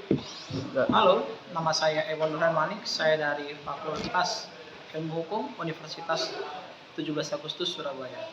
Halo, nama saya Ewan Nurhan Manik. Saya dari Fakultas Ilmu Hukum Universitas 17 Agustus Surabaya.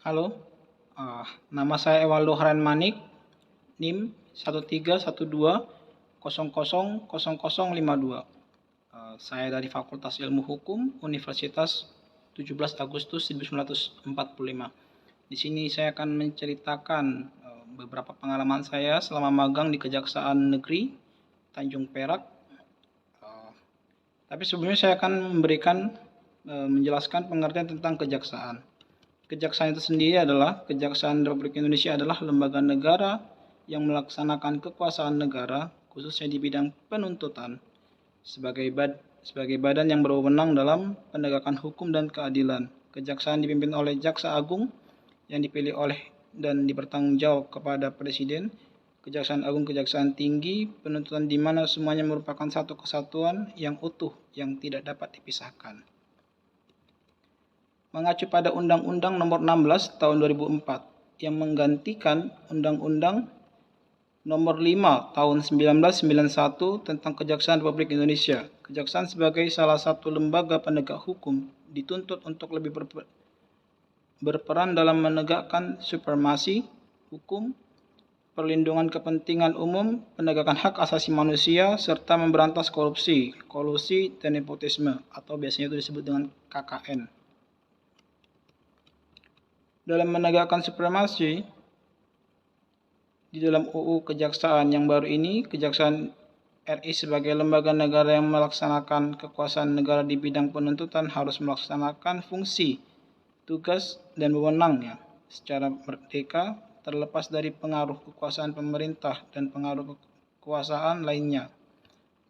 Halo, nama saya Ewaldo Harhan Manik, NIM 1312000052. Saya dari Fakultas Ilmu Hukum Universitas 17 Agustus 1945. Di sini saya akan menceritakan beberapa pengalaman saya selama magang di Kejaksaan Negeri Tanjung Perak. Tapi sebelumnya saya akan menjelaskan pengertian tentang kejaksaan. Kejaksaan itu sendiri adalah Kejaksaan Republik Indonesia adalah lembaga negara yang melaksanakan kekuasaan negara khususnya di bidang penuntutan sebagai badan yang berwenang dalam penegakan hukum dan keadilan. Kejaksaan dipimpin oleh Jaksa Agung yang dipilih oleh dan bertanggung jawab kepada Presiden. Kejaksaan Agung, Kejaksaan Tinggi, penuntutan di mana semuanya merupakan satu kesatuan yang utuh yang tidak dapat dipisahkan. Mengacu pada Undang-Undang Nomor 16 Tahun 2004 yang menggantikan Undang-Undang Nomor 5 Tahun 1991 tentang Kejaksaan Republik Indonesia. Kejaksaan sebagai salah satu lembaga penegak hukum dituntut untuk lebih berperan dalam menegakkan supremasi hukum, perlindungan kepentingan umum, penegakan hak asasi manusia, serta memberantas korupsi, kolusi, dan nepotisme, atau biasanya itu disebut dengan KKN. Dalam menegakkan supremasi, di dalam UU Kejaksaan yang baru ini, Kejaksaan RI sebagai lembaga negara yang melaksanakan kekuasaan negara di bidang penuntutan harus melaksanakan fungsi, tugas, dan wewenangnya secara merdeka, terlepas dari pengaruh kekuasaan pemerintah dan pengaruh kekuasaan lainnya.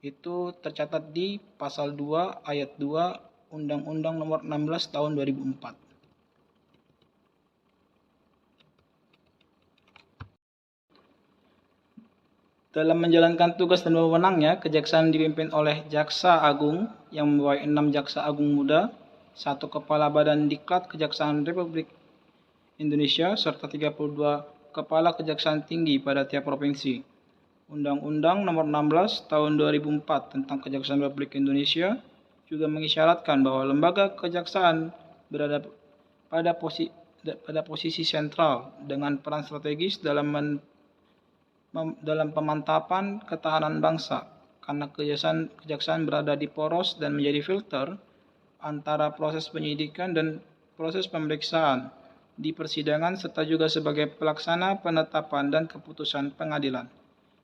Itu tercatat di Pasal 2 Ayat 2 Undang-Undang Nomor 16 Tahun 2004. Dalam menjalankan tugas dan wewenangnya, Kejaksaan dipimpin oleh Jaksa Agung yang membawahi 6 Jaksa Agung muda, 1 Kepala Badan Diklat Kejaksaan Republik Indonesia, serta 32 Kepala Kejaksaan Tinggi pada tiap provinsi. Undang-Undang Nomor 16 Tahun 2004 tentang Kejaksaan Republik Indonesia juga mengisyaratkan bahwa lembaga kejaksaan berada pada posisi sentral dengan peran strategis dalam pemantapan ketahanan bangsa, karena kejaksaan berada di poros dan menjadi filter antara proses penyidikan dan proses pemeriksaan di persidangan, serta juga sebagai pelaksana penetapan dan keputusan pengadilan.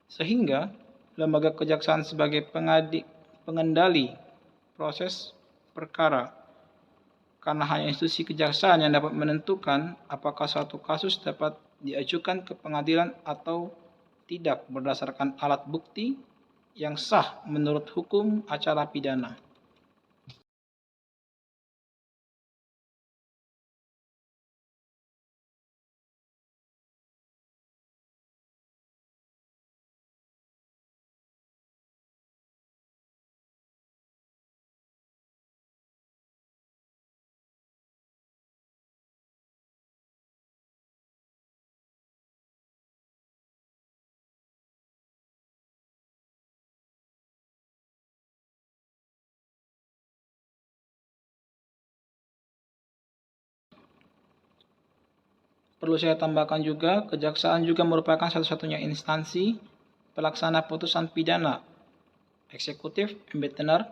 Sehingga lembaga kejaksaan sebagai pengendali proses perkara, karena hanya institusi kejaksaan yang dapat menentukan apakah suatu kasus dapat diajukan ke pengadilan atau tidak berdasarkan alat bukti yang sah menurut hukum acara pidana. Perlu saya tambahkan juga, kejaksaan juga merupakan satu-satunya instansi pelaksana putusan pidana, eksekutif, betenar,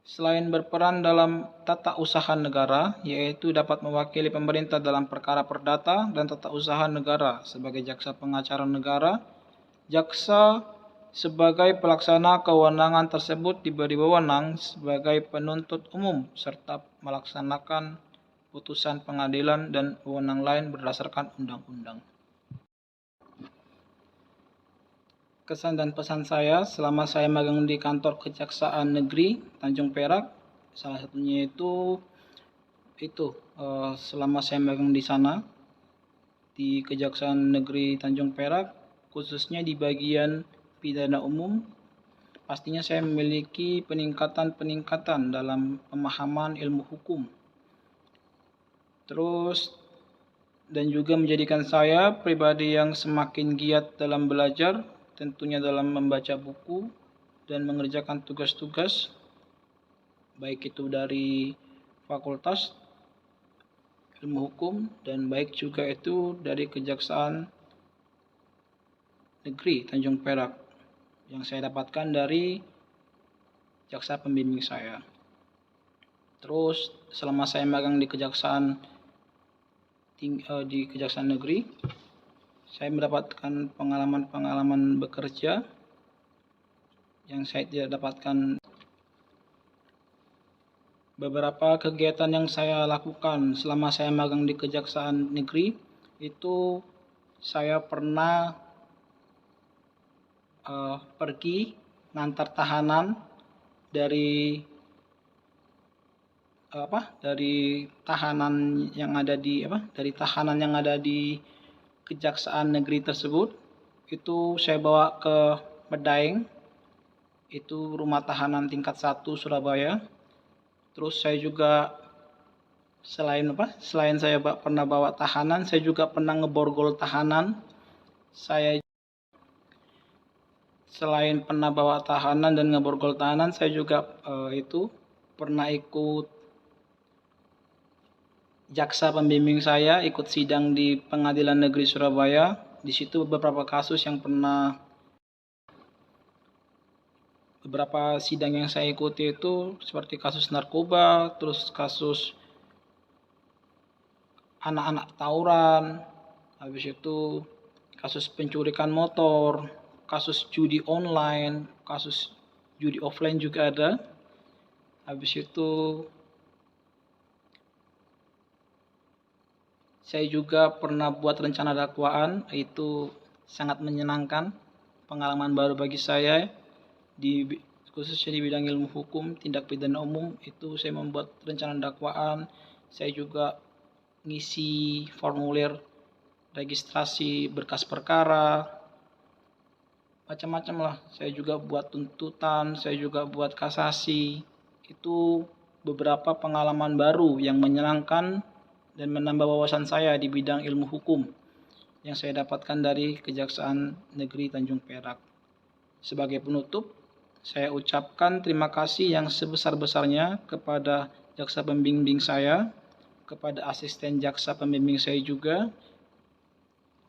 selain berperan dalam tata usaha negara, yaitu dapat mewakili pemerintah dalam perkara perdata dan tata usaha negara sebagai jaksa pengacara negara. Jaksa sebagai pelaksana kewenangan tersebut diberi wewenang sebagai penuntut umum serta melaksanakan putusan pengadilan dan wewenang lain berdasarkan undang-undang. Kesan dan pesan saya selama saya magang di kantor Kejaksaan Negeri Tanjung Perak, salah satunya itu selama saya magang di sana di Kejaksaan Negeri Tanjung Perak, khususnya di bagian pidana umum, pastinya saya memiliki peningkatan dalam pemahaman ilmu hukum. Terus dan juga menjadikan saya pribadi yang semakin giat dalam belajar, tentunya dalam membaca buku dan mengerjakan tugas-tugas, baik itu dari Fakultas Ilmu Hukum dan baik juga itu dari Kejaksaan Negeri Tanjung Perak yang saya dapatkan dari jaksa pembimbing saya. Terus selama saya magang di Kejaksaan Negeri, saya mendapatkan pengalaman bekerja yang saya tidak dapatkan. Beberapa kegiatan yang saya lakukan selama saya magang di Kejaksaan Negeri itu saya pernah pergi ngantar tahanan dari tahanan yang ada di Kejaksaan Negeri tersebut. Itu saya bawa ke Medaeng, itu rumah tahanan tingkat 1 Surabaya. Terus saya juga selain saya pernah bawa tahanan, saya juga pernah ngeborgol tahanan. Saya selain pernah bawa tahanan dan ngeborgol tahanan, saya juga pernah ikut jaksa pembimbing saya ikut sidang di Pengadilan Negeri Surabaya. Di situ beberapa sidang yang saya ikuti itu seperti kasus narkoba, terus kasus anak-anak tawuran, habis itu kasus pencurikan motor, kasus judi online, kasus judi offline juga ada. Habis itu saya juga pernah buat rencana dakwaan, itu sangat menyenangkan, pengalaman baru bagi saya, khususnya di bidang ilmu hukum, tindak pidana umum, itu saya membuat rencana dakwaan, saya juga ngisi formulir registrasi berkas perkara, macam-macam lah. Saya juga buat tuntutan, saya juga buat kasasi. Itu beberapa pengalaman baru yang menyenangkan dan menambah wawasan saya di bidang ilmu hukum yang saya dapatkan dari Kejaksaan Negeri Tanjung Perak. Sebagai penutup, saya ucapkan terima kasih yang sebesar-besarnya kepada jaksa pembimbing saya, kepada asisten jaksa pembimbing saya juga,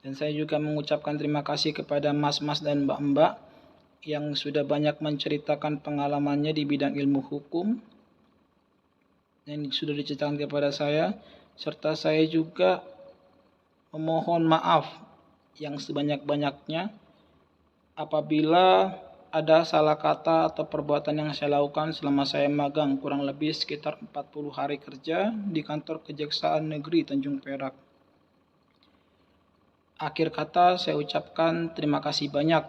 dan saya juga mengucapkan terima kasih kepada mas-mas dan mbak-mbak yang sudah banyak menceritakan pengalamannya di bidang ilmu hukum yang sudah diceritakan kepada saya. Serta saya juga memohon maaf yang sebanyak-banyaknya apabila ada salah kata atau perbuatan yang saya lakukan selama saya magang kurang lebih sekitar 40 hari kerja di kantor Kejaksaan Negeri Tanjung Perak. Akhir kata saya ucapkan terima kasih banyak